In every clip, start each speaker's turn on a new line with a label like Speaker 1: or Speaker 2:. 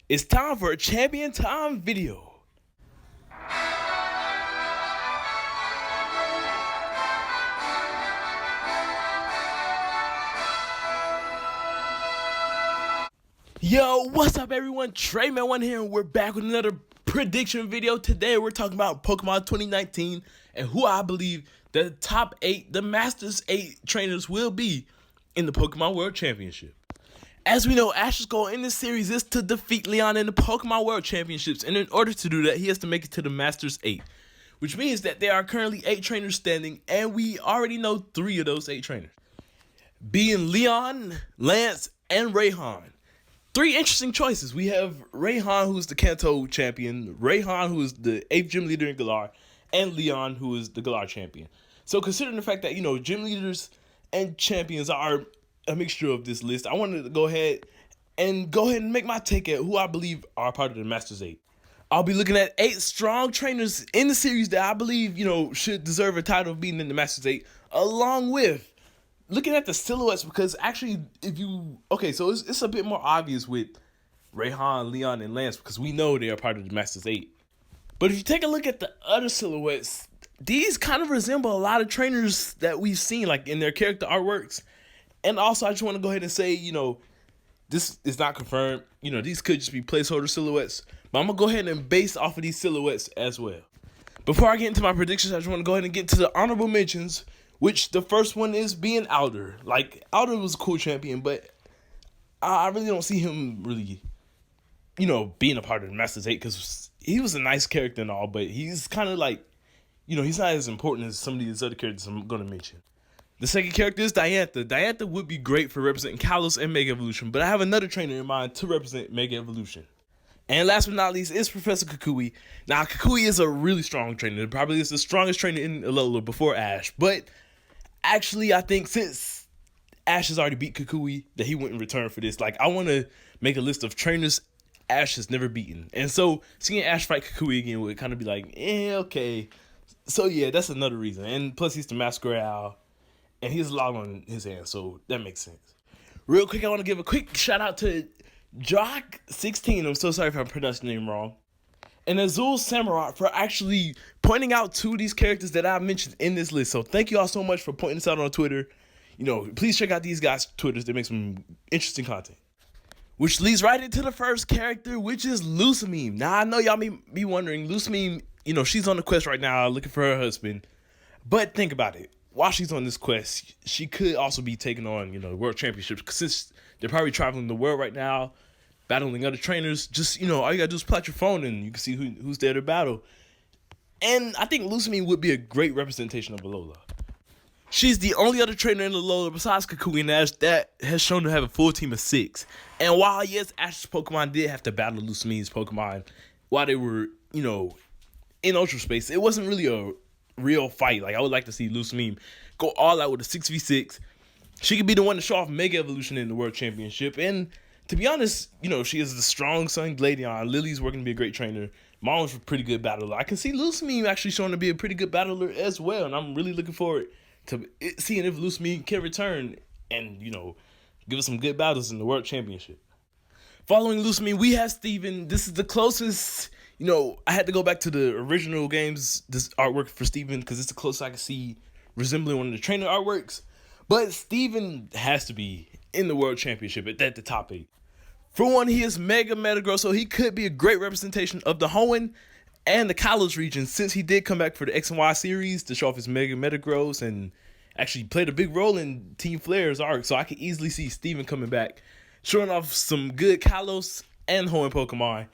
Speaker 1: It's time for a champion time video. Yo, what's up everyone? Treyman1 here, and we're back with another prediction video. Today we're talking about Pokemon 2019 and who I believe the top 8, the Masters 8 trainers will be in the Pokemon World Championship. As we know, Ash's goal in this series is to defeat Leon in the Pokemon World Championships, and in order to do that, he has to make it to the Masters 8. Which means that there are currently 8 trainers standing, and we already know 3 of those 8 trainers. Being Leon, Lance, and Rayhan. 3 interesting choices. We have Rayhan, who's the Kanto champion, Rayhan, who is the 8th gym leader in Galar, and Leon, who is the Galar champion. So considering the fact that, gym leaders and champions are a mixture of this list, I wanted to go ahead and make my take at who I believe are part of the Masters 8. I'll be looking at 8 strong trainers in the series that I believe, should deserve a title of being in the Masters 8, along with looking at the silhouettes, because actually, so it's a bit more obvious with Rayhan, Leon, and Lance, because we know they are part of the Masters 8. But if you take a look at the other silhouettes, these kind of resemble a lot of trainers that we've seen, like in their character artworks. And also, I just want to go ahead and say, this is not confirmed. These could just be placeholder silhouettes. But I'm going to go ahead and base off of these silhouettes as well. Before I get into my predictions, I just want to go ahead and get to the honorable mentions, which the first one is being Alder. Like, Alder was a cool champion, but I really don't see him really, being a part of the Masters 8, because he was a nice character and all, but he's kind of like, he's not as important as some of these other characters I'm going to mention. The second character is Diantha. Diantha would be great for representing Kalos and Mega Evolution, but I have another trainer in mind to represent Mega Evolution. And last but not least is Professor Kakui. Now, Kakui is a really strong trainer. Probably is the strongest trainer in Alola before Ash. But actually, I think since Ash has already beat Kakui, that he wouldn't return for this. Like, I want to make a list of trainers Ash has never beaten. And so, seeing Ash fight Kakui again would kind of be like, okay. So, yeah, that's another reason. And plus, he's the Masquerade. And he has a lot on his hands, so that makes sense. Real quick, I want to give a quick shout out to Jock16. I'm so sorry if I pronounced the name wrong. And Azul Samurai for actually pointing out 2 of these characters that I mentioned in this list. So thank you all so much for pointing this out on Twitter. Please check out these guys' Twitters. They make some interesting content. Which leads right into the first character, which is Lucamine. Now, I know y'all may be wondering, Lucamine, she's on the quest right now looking for her husband. But think about it. While she's on this quest, she could also be taking on, World Championships. Because since they're probably traveling the world right now, battling other trainers, just, all you got to do is pull out your phone and you can see who's there to battle. And I think Lucamine would be a great representation of Alola. She's the only other trainer in Alola besides Kakui and Ash that has shown to have a full team of 6. And while, yes, Ash's Pokemon did have to battle Lucamine's Pokemon while they were, in Ultra Space, it wasn't really a real fight. Like, I would like to see Lucamine go all out with a 6v6. She could be the one to show off Mega Evolution in the World Championship. And to be honest, she is the strong Sun Gladion. Lily's working to be a great trainer. Mom's a pretty good battler. I can see Lucamine actually showing to be a pretty good battler as well. And I'm really looking forward to seeing if Lucamine can return and, give us some good battles in the World Championship. Following Lucamine, we have Steven. This is the closest. I had to go back to the original games, this artwork for Steven, because it's the closest I can see resembling one of the trainer artworks. But Steven has to be in the World Championship at the top 8. For one, he is Mega Metagross, so he could be a great representation of the Hoenn and the Kalos region, since he did come back for the X and Y series to show off his Mega Metagross and actually played a big role in Team Flare's arc. So I could easily see Steven coming back, showing off some good Kalos and Hoenn Pokemon.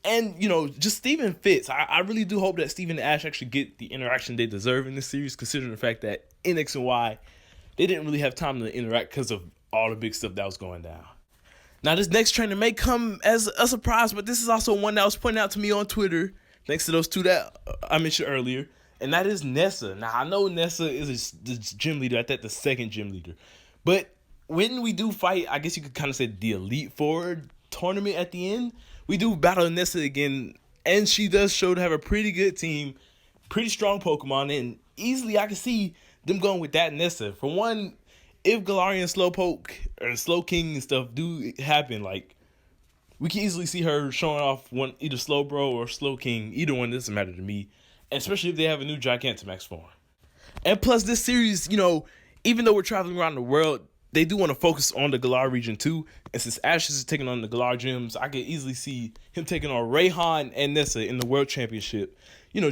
Speaker 1: And, just Steven fits. I really do hope that Steven and Ash actually get the interaction they deserve in this series, considering the fact that in X and Y, they didn't really have time to interact because of all the big stuff that was going down. Now, this next trainer may come as a surprise, but this is also one that was pointed out to me on Twitter, thanks to those 2 that I mentioned earlier, and that is Nessa. Now, I know Nessa is the gym leader, I think the 2nd gym leader. But when we do fight, I guess you could kind of say the Elite Four tournament at the end, we do battle Nessa again, and she does show to have a pretty good team, pretty strong Pokemon, and easily I can see them going with that Nessa. For one, if Galarian Slowpoke or Slowking and stuff do happen, like, We can easily see her showing off one either Slow Bro or Slow King. Either one doesn't matter to me, especially if they have a new Gigantamax form. And plus, this series, even though we're traveling around the world, they do want to focus on the Galar region too. And since Ash is taking on the Galar gyms, I could easily see him taking on Rayhan and Nessa in the World Championship.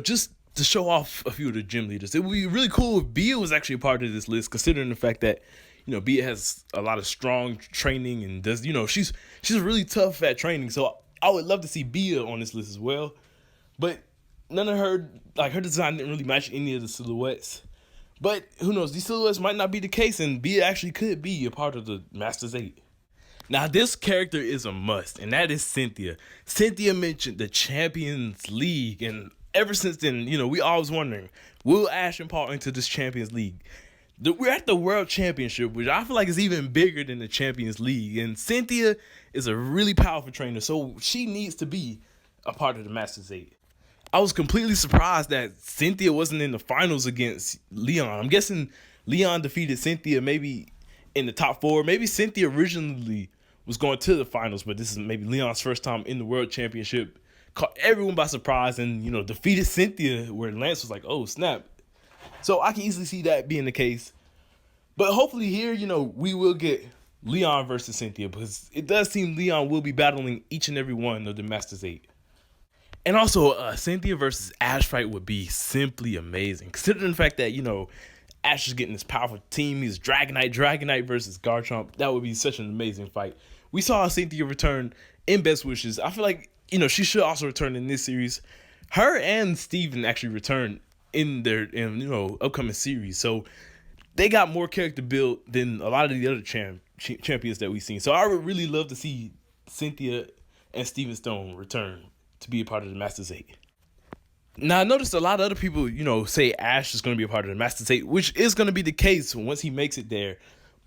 Speaker 1: Just to show off a few of the gym leaders. It would be really cool if Bia was actually a part of this list, considering the fact that Bia has a lot of strong training and does she's really tough at training. So I would love to see Bia on this list as well. But none of her design didn't really match any of the silhouettes. But who knows? These silhouettes might not be the case, and Bia actually could be a part of the Masters 8. Now, this character is a must, and that is Cynthia. Cynthia mentioned the Champions League, and ever since then, we always wondering, will Ash and Paul enter this Champions League? We're at the World Championship, which I feel like is even bigger than the Champions League, and Cynthia is a really powerful trainer, so she needs to be a part of the Masters 8. I was completely surprised that Cynthia wasn't in the finals against Leon. I'm guessing Leon defeated Cynthia maybe in the top 4. Maybe Cynthia originally was going to the finals, but this is maybe Leon's first time in the World Championship. Caught everyone by surprise and, defeated Cynthia, where Lance was like, oh, snap. So I can easily see that being the case. But hopefully here, we will get Leon versus Cynthia, because it does seem Leon will be battling each and every one of the Masters 8. And also, Cynthia versus Ash fight would be simply amazing, considering the fact that, Ash is getting this powerful team. He's Dragonite versus Garchomp. That would be such an amazing fight. We saw Cynthia return in Best Wishes. I feel like, she should also return in this series. Her and Steven actually returned in their, upcoming series. So they got more character build than a lot of the other champions that we've seen. So I would really love to see Cynthia and Steven Stone return to be a part of the Masters 8. Now, I noticed a lot of other people, say Ash is going to be a part of the Masters 8, which is going to be the case once he makes it there.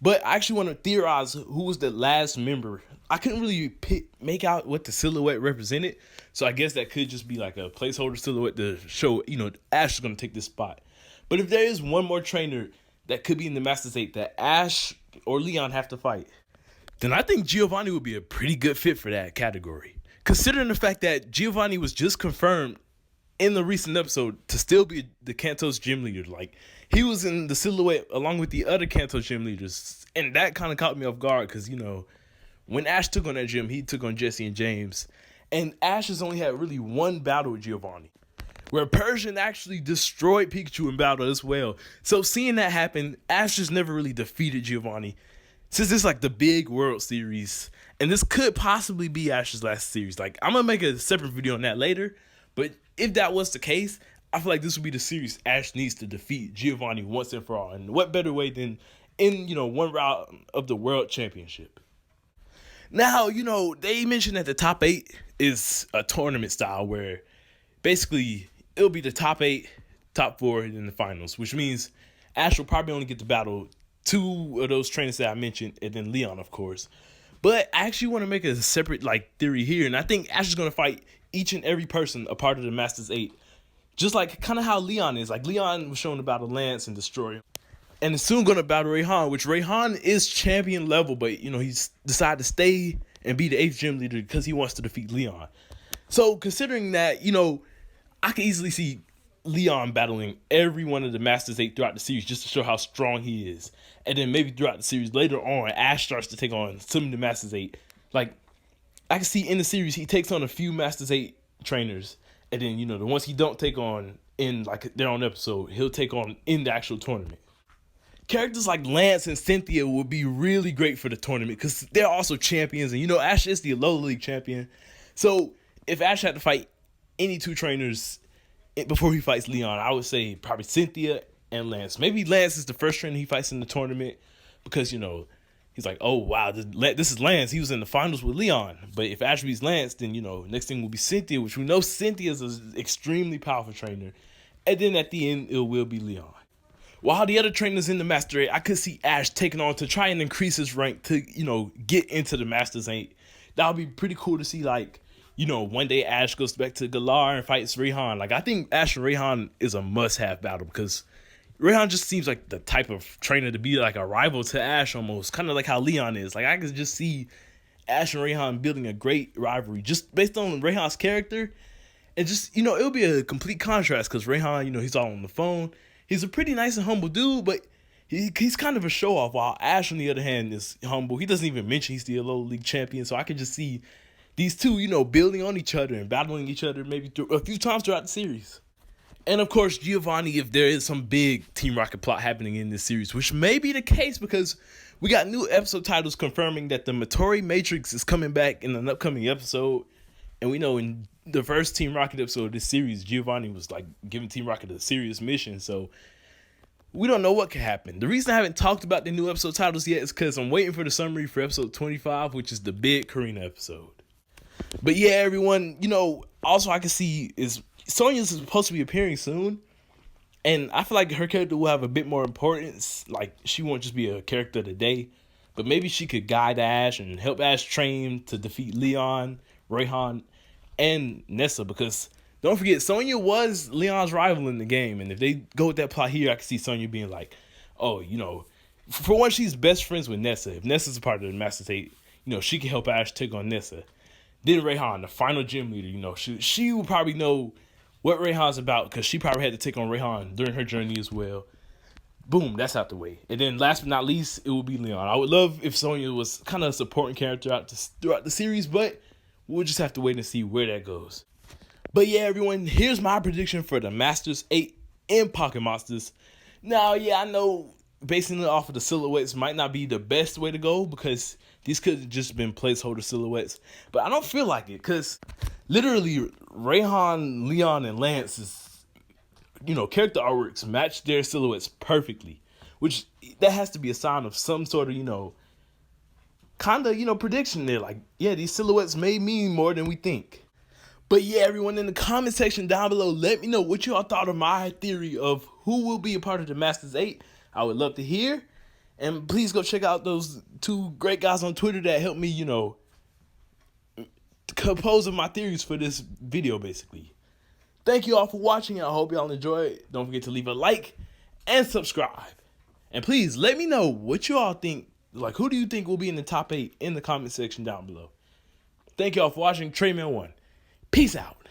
Speaker 1: But I actually want to theorize who was the last member. I couldn't really make out what the silhouette represented, so I guess that could just be like a placeholder silhouette to show, Ash is going to take this spot. But if there is one more trainer that could be in the Masters 8 that Ash or Leon have to fight, then I think Giovanni would be a pretty good fit for that category. Considering the fact that Giovanni was just confirmed in the recent episode to still be the Kanto's gym leader. Like, he was in the silhouette along with the other Kanto gym leaders. And that kind of caught me off guard because, when Ash took on that gym, he took on Jesse and James. And Ash has only had really one battle with Giovanni, where Persian actually destroyed Pikachu in battle as well. So seeing that happen, Ash just never really defeated Giovanni. Since this is like the big World Series, and this could possibly be Ash's last series. Like, I'm going to make a separate video on that later. But if that was the case, I feel like this would be the series Ash needs to defeat Giovanni once and for all. And what better way than in, one round of the World Championship. Now, they mentioned that the top 8 is a tournament style where basically it'll be the top 8, top 4, and then the finals. Which means Ash will probably only get to battle 2 of those trainers that I mentioned, and then Leon, of course. But I actually want to make a separate theory here, and I think Ash is going to fight each and every person a part of the Masters 8. Just like kind of how Leon is. Like, Leon was shown to battle Lance and destroy him. And is soon going to battle Rayhan, which Rayhan is champion level, but, he's decided to stay and be the 8th gym leader because he wants to defeat Leon. So, considering that, I can easily see Leon battling every one of the Masters 8 throughout the series just to show how strong he is. And then maybe throughout the series later on, Ash starts to take on some of the Masters 8. Like, I can see in the series he takes on a few Masters 8 trainers. And then, the ones he don't take on in their own episode, he'll take on in the actual tournament. Characters like Lance and Cynthia would be really great for the tournament because they're also champions. And, Ash is the Alola League champion. So, if Ash had to fight any 2 trainers before he fights Leon, I would say probably Cynthia and Lance. Maybe Lance is the first trainer he fights in the tournament because, he's like, oh, wow, this is Lance. He was in the finals with Leon. But if Ash beats Lance, then, next thing will be Cynthia, which we know Cynthia is an extremely powerful trainer. And then at the end, it will be Leon. While the other trainers in the Master 8, I could see Ash taking on to try and increase his rank to, get into the Masters 8. That would be pretty cool to see, one day Ash goes back to Galar and fights Rayhan. I think Ash and Rayhan is a must-have battle because Rayhan just seems like the type of trainer to be like a rival to Ash almost. Kind of like how Leon is. I could just see Ash and Rayhan building a great rivalry just based on Rayhan's character. And just, it'll be a complete contrast because Rayhan, he's all on the phone. He's a pretty nice and humble dude, but he's kind of a show-off, while Ash, on the other hand, is humble. He doesn't even mention he's the Yellow League champion, so I can just see these two, building on each other and battling each other maybe a few times throughout the series. And, of course, Giovanni, if there is some big Team Rocket plot happening in this series, which may be the case because we got new episode titles confirming that the Matori Matrix is coming back in an upcoming episode. And we know in the first Team Rocket episode of this series, Giovanni was like giving Team Rocket a serious mission. So we don't know what could happen. The reason I haven't talked about the new episode titles yet is because I'm waiting for the summary for episode 25, which is the big Karina episode. But yeah, everyone, also I can see is Sonya's supposed to be appearing soon. And I feel like her character will have a bit more importance. Like, she won't just be a character of the day, but maybe she could guide Ash and help Ash train to defeat Leon, Rayhan, and Nessa, because don't forget, Sonya was Leon's rival in the game, and if they go with that plot here, I can see Sonya being like, oh, for one, she's best friends with Nessa. If Nessa's a part of the Masters 8, she can help Ash take on Nessa. Then Rayhan, the final gym leader, she will probably know what Rayhan's about because she probably had to take on Rayhan during her journey as well. Boom, that's out the way. And then last but not least, it will be Leon. I would love if Sonya was kind of a supporting character throughout the series, but we'll just have to wait and see where that goes. But yeah, everyone, here's my prediction for the Masters 8 in Pocket Monsters. Now, yeah, I know basing it off of the silhouettes might not be the best way to go because these could have just been placeholder silhouettes. But I don't feel like it because literally Rayhan, Leon, and Lance's, character artworks match their silhouettes perfectly. Which, that has to be a sign of some sort of, prediction there. Like, yeah, these silhouettes may mean more than we think. But yeah, everyone, in the comment section down below, let me know what y'all thought of my theory of who will be a part of the Masters 8. I would love to hear. And please go check out those two great guys on Twitter that helped me, compose of my theories for this video, basically. Thank you all for watching. I hope y'all enjoyed. Don't forget to leave a like and subscribe. And please let me know what you all think. Like, who do you think will be in the top 8 in the comment section down below? Thank you all for watching. Trayman1. Peace out.